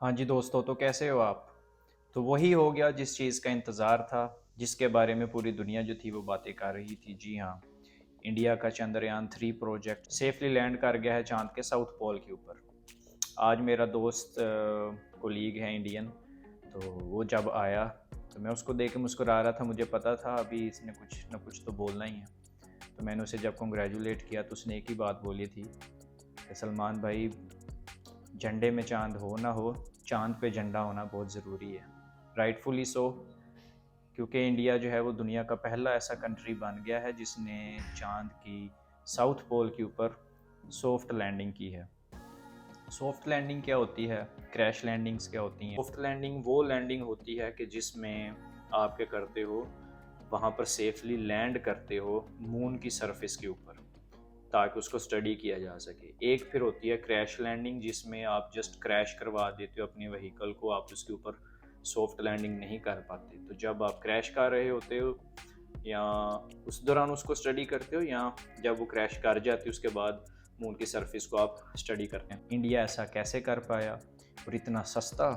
हाँ जी दोस्तों, तो कैसे हो आप? तो वही हो गया जिस चीज़ का इंतज़ार था, जिसके बारे में पूरी दुनिया जो थी वो बातें कर रही थी। जी हाँ, इंडिया का चंद्रयान-3 प्रोजेक्ट सेफ़ली लैंड कर गया है चाँद के साउथ पोल के ऊपर। आज मेरा दोस्त कोलीग है इंडियन, तो वो जब आया तो मैं उसको देख के मुस्कुरा रहा था। मुझे पता था अभी इसने कुछ न कुछ तो बोलना ही है। तो मैंने उसे जब कांग्रेचुलेट किया तो उसने एक ही बात बोली थी कि सलमान भाई, झंडे में चाँद हो ना हो, चाँद पे झंडा होना बहुत ज़रूरी है। राइटफुली सो, क्योंकि इंडिया जो है वो दुनिया का पहला ऐसा कंट्री बन गया है जिसने चाँद की साउथ पोल के ऊपर सॉफ्ट लैंडिंग की है। सॉफ्ट लैंडिंग क्या होती है? क्रैश लैंडिंग्स क्या होती हैं? सॉफ्ट लैंडिंग वो लैंडिंग होती है कि जिसमें आप क्या करते हो, वहाँ पर सेफली लैंड करते हो मून की सरफेस के ऊपर, ताकि उसको स्टडी किया जा सके। एक फिर होती है क्रैश लैंडिंग, जिसमें आप जस्ट क्रैश करवा देते हो अपने व्हीकल को, आप उसके ऊपर सॉफ्ट लैंडिंग नहीं कर पाते। तो जब आप क्रैश कर रहे होते हो या उस दौरान उसको स्टडी करते हो, या जब वो क्रैश कर जाती है उसके बाद मून की सरफेस को आप स्टडी करते हैं। इंडिया ऐसा कैसे कर पाया और इतना सस्ता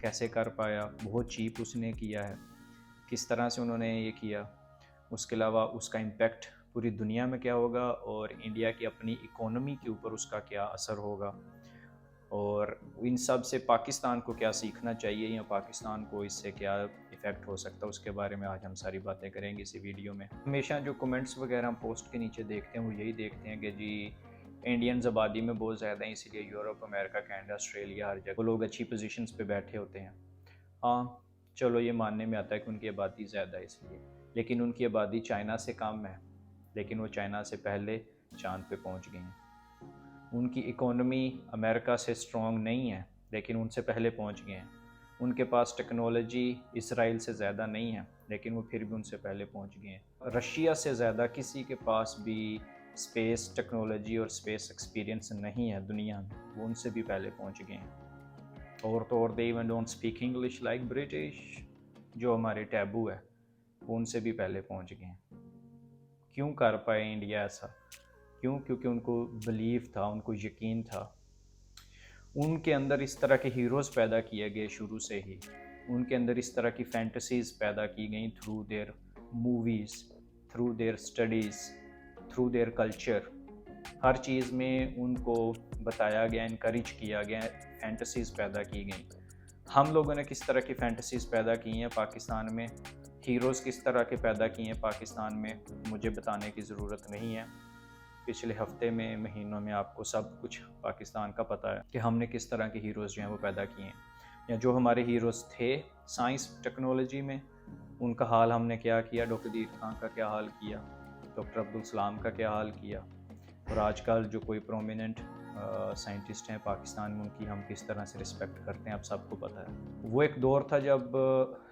कैसे कर पाया? बहुत चीप उसने किया है। किस तरह से उन्होंने ये किया? उसके अलावा उसका इम्पैक्ट पूरी दुनिया में क्या होगा और इंडिया की अपनी इकोनॉमी के ऊपर उसका क्या असर होगा, और इन सब से पाकिस्तान को क्या सीखना चाहिए या पाकिस्तान को इससे क्या इफ़ेक्ट हो सकता है, उसके बारे में आज हम सारी बातें करेंगे इसी वीडियो में। हमेशा जो कमेंट्स वगैरह हम पोस्ट के नीचे देखते हैं वो यही देखते हैं कि जी इंडियंस आबादी में बहुत ज़्यादा हैं, इसीलिए यूरोप, अमेरिका, कनाडा, ऑस्ट्रेलिया, हर जगह वो लोग अच्छी पोजीशंस पे बैठे होते हैं। हाँ, चलो ये मानने में आता है कि उनकी आबादी ज़्यादा है इसलिए, लेकिन उनकी आबादी चाइना से कम है, लेकिन वो चाइना से पहले चाँद पे पहुँच गए हैं। उनकी इकोनॉमी अमेरिका से स्ट्रॉन्ग नहीं है, लेकिन उनसे पहले पहुँच गए हैं। उनके पास टेक्नोलॉजी इसराइल से ज़्यादा नहीं है, लेकिन वो फिर भी उनसे पहले पहुँच गए हैं। रशिया से ज़्यादा किसी के पास भी स्पेस टेक्नोलॉजी और स्पेस एक्सपीरियंस नहीं है दुनिया में, वो उनसे भी पहले पहुँच गए हैं। और तो और they even don't speak English like British, जो हमारे टैबू है, वो उनसे भी पहले पहुँच गए हैं। क्यों कर पाए इंडिया ऐसा? क्यों? क्योंकि उनको बिलीव था, उनको यकीन था। उनके अंदर इस तरह के हीरोज़ पैदा किए गए शुरू से ही। उनके अंदर इस तरह की फैंटेसीज़ पैदा की गई through their movies, through their studies, through their culture. हर चीज़ में उनको बताया गया, इनकरेज किया गया, फैंटेसीज़ पैदा की गई। हम लोगों ने किस तरह की फैंटेसीज़ पैदा की हैं पाकिस्तान में, हीरोज़ किस तरह के पैदा किए हैं पाकिस्तान में, मुझे बताने की ज़रूरत नहीं है। पिछले हफ्ते में, महीनों में आपको सब कुछ पाकिस्तान का पता है कि हमने किस तरह के हीरोज़ जो हैं वो पैदा किए हैं, या जो हमारे हीरोज़ थे साइंस टेक्नोलॉजी में, उनका हाल हमने क्या किया। डॉक्टर दीर खां का क्या हाल किया, डॉक्टर अब्दुल सलाम का क्या हाल किया, और आजकल जो कोई प्रोमिनेंट साइंटिस्ट हैं पाकिस्तान में, उनकी हम किस तरह से रिस्पेक्ट करते हैं, आप सबको पता है। वो एक दौर था जब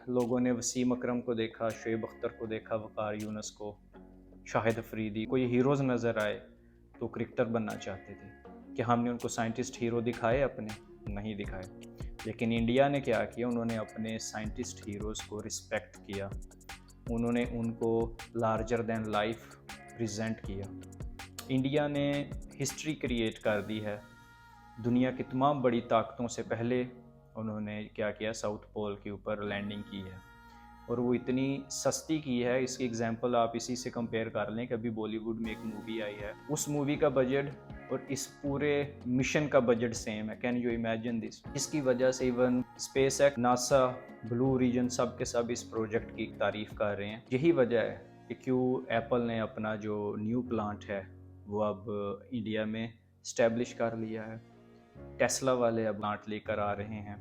लोगों ने वसीम अकरम को देखा, शुएब अख्तर को देखा, वक़ार यूनुस को, शाहिद अफरीदी, कोई हीरोज़ नज़र आए तो क्रिकेटर बनना चाहते थे। कि हमने उनको साइंटिस्ट हीरो दिखाए अपने? नहीं दिखाए। लेकिन इंडिया ने क्या किया, उन्होंने अपने साइंटिस्ट हीरोज़ को रिस्पेक्ट किया, उन्होंने उनको लार्जर दैन लाइफ प्रेजेंट किया। इंडिया ने हिस्ट्री क्रिएट कर दी है। दुनिया की तमाम बड़ी ताकतों से पहले उन्होंने क्या किया, साउथ पोल के ऊपर लैंडिंग की है, और वो इतनी सस्ती की है। इसकी एग्जांपल आप इसी से कंपेयर कर लें कि अभी बॉलीवुड में एक मूवी आई है, उस मूवी का बजट और इस पूरे मिशन का बजट सेम है। Can you imagine this? इसकी वजह से even SpaceX, NASA, Blue Origin, सब के सब इस प्रोजेक्ट की तारीफ कर रहे हैं। यही वजह है कि क्यों एप्पल ने अपना जो न्यू प्लांट है वो अब इंडिया में स्टैब्लिश कर लिया है। टेस्ला वाले अब प्लांट लेकर आ रहे हैं,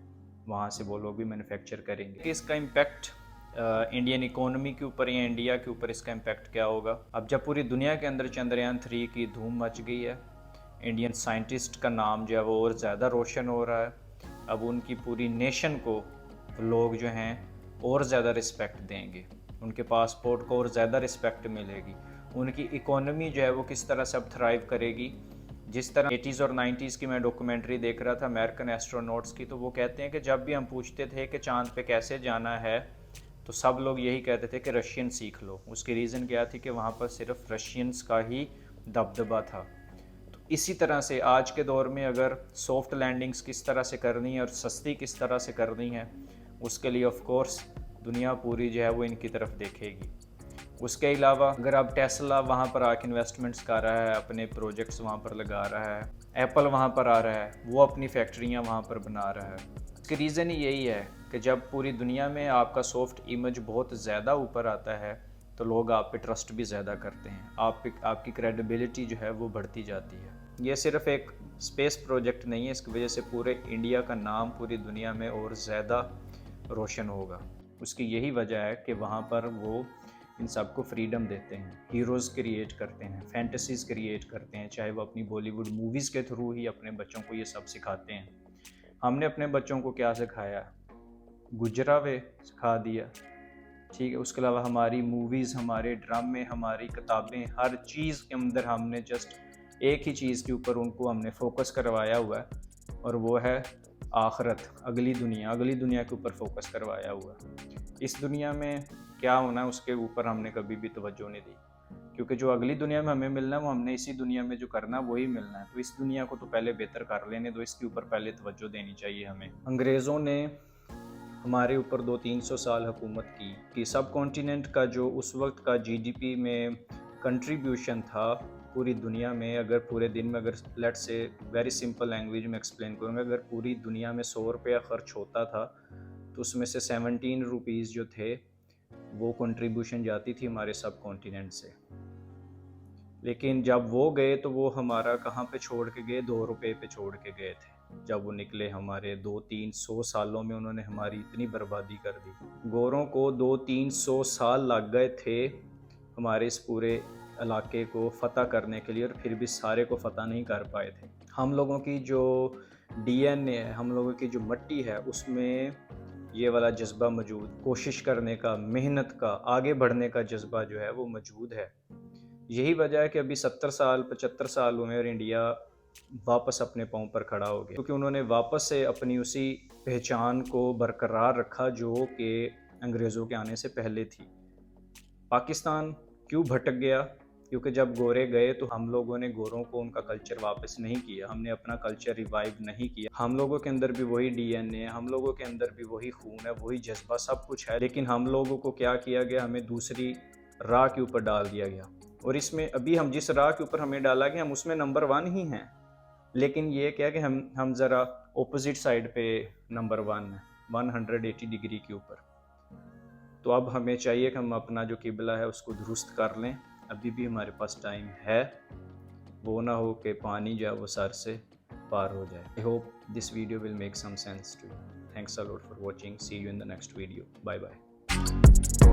वहाँ से वो लोग भी मैन्युफैक्चर करेंगे। कि इसका इम्पैक्ट इंडियन इकोनॉमी के ऊपर या इंडिया के ऊपर इसका इम्पैक्ट क्या होगा? अब जब पूरी दुनिया के अंदर चंद्रयान-3 की धूम मच गई है, इंडियन साइंटिस्ट का नाम जो है वो और ज़्यादा रोशन हो रहा है, अब उनकी पूरी नेशन को लोग जो हैं और ज़्यादा रिस्पेक्ट देंगे, उनके पासपोर्ट को और ज़्यादा रिस्पेक्ट मिलेगी, उनकी इकोनॉमी जो है वो किस तरह से अब थ्राइव करेगी। जिस तरह 80s और 90s की मैं डॉक्यूमेंट्री देख रहा था अमेरिकन एस्ट्रोनॉट्स की, तो वो कहते हैं कि जब भी हम पूछते थे कि चाँद पे कैसे जाना है, तो सब लोग यही कहते थे कि रशियन सीख लो। उसकी रीज़न क्या थी कि वहाँ पर सिर्फ रशियंस का ही दबदबा था। तो इसी तरह से आज के दौर में अगर सॉफ्ट लैंडिंग्स किस तरह से करनी है और सस्ती किस तरह से करनी है, उसके लिए ऑफ कोर्स दुनिया पूरी जो है वो इनकी तरफ देखेगी। उसके अलावा अगर अब टेस्ला वहाँ पर आके इन्वेस्टमेंट्स कर रहा है, अपने प्रोजेक्ट्स वहाँ पर लगा रहा है, एप्पल वहाँ पर आ रहा है, वो अपनी फैक्ट्रियाँ वहाँ पर बना रहा है, इसकी रीज़न ही यही है कि जब पूरी दुनिया में आपका सॉफ्ट इमेज बहुत ज़्यादा ऊपर आता है तो लोग आप पे ट्रस्ट भी ज़्यादा करते हैं, आपकी क्रेडिबिलिटी जो है वो बढ़ती जाती है। ये सिर्फ एक स्पेस प्रोजेक्ट नहीं है, इसकी वजह से पूरे इंडिया का नाम पूरी दुनिया में और ज़्यादा रोशन होगा। उसकी यही वजह है कि वहाँ पर वो इन सबको फ्रीडम देते हैं, हीरोज़ क्रिएट करते हैं, फैंटेसीज़ क्रिएट करते हैं, चाहे वो अपनी बॉलीवुड मूवीज़ के थ्रू ही अपने बच्चों को ये सब सिखाते हैं। हमने अपने बच्चों को क्या सिखाया? गुजरावे सिखा दिया, ठीक है। उसके अलावा हमारी मूवीज़, हमारे ड्रामे, हमारी किताबें, हर चीज़ के अंदर हमने जस्ट एक ही चीज़ के ऊपर उनको हमने फोकस करवाया हुआ है और वो है आखिरत, अगली दुनिया के ऊपर फोकस करवाया हुआ है। इस दुनिया में क्या होना है उसके ऊपर हमने कभी भी तवज्जो नहीं दी, क्योंकि जो अगली दुनिया में हमें मिलना है वो हमने इसी दुनिया में जो करना है वही मिलना है। तो इस दुनिया को तो पहले बेहतर कर लेने दो, इसके ऊपर पहले तवज्जो देनी चाहिए हमें। अंग्रेज़ों ने हमारे ऊपर 200-300 साल हुकूमत की कि सब कॉन्टिनेंट का जो उस वक्त का जीडीपी में कंट्रीब्यूशन था पूरी दुनिया में, अगर पूरे दिन में, अगर let's say very simple language में एक्सप्लेन करूँगा, अगर पूरी दुनिया में 100 रुपया खर्च होता था तो उसमें से 17 रुपीज़ जो थे वो कंट्रीब्यूशन जाती थी हमारे सब कॉन्टिनेंट से। लेकिन जब वो गए तो वो हमारा कहाँ पे छोड़ के गए? 2 रुपये पे छोड़ के गए थे। जब वो निकले, हमारे 200-300 सालों में उन्होंने हमारी इतनी बर्बादी कर दी। गोरों को 200-300 साल लग गए थे हमारे इस पूरे इलाके को फ़तह करने के लिए, और फिर भी सारे को फ़तह नहीं कर पाए थे। हम लोगों की जो डीएनए है, हम लोगों की जो मिट्टी है, उसमें ये वाला जज्बा मौजूद, कोशिश करने का, मेहनत का, आगे बढ़ने का जज्बा जो है वो मौजूद है। यही वजह है कि अभी 70 साल 75 साल हुए और इंडिया वापस अपने पाँव पर खड़ा हो गया, क्योंकि उन्होंने वापस से अपनी उसी पहचान को बरकरार रखा जो कि अंग्रेज़ों के आने से पहले थी। पाकिस्तान क्यों भटक गया? क्योंकि जब गोरे गए तो हम लोगों ने गोरों को उनका कल्चर वापस नहीं किया, हमने अपना कल्चर रिवाइव नहीं किया। हम लोगों के अंदर भी वही डीएनए है, हम लोगों के अंदर भी वही खून है, वही जज्बा, सब कुछ है, लेकिन हम लोगों को क्या किया गया? हमें दूसरी राह के ऊपर डाल दिया गया। और इसमें अभी हम जिस राह के ऊपर हमें डाला गया, हम उसमें नंबर 1 ही हैं, लेकिन ये क्या कि हम ज़रा ऑपोजिट साइड पे नंबर 1 है, 180 डिग्री के ऊपर। तो अब हमें चाहिए कि हम अपना जो किबला है उसको दुरुस्त कर लें। अभी भी हमारे पास टाइम है, वो ना हो कि पानी जो है वो सर से पार हो जाए। I hope this video will make some sense to you. Thanks a lot for watching. See you in the next video. Bye bye.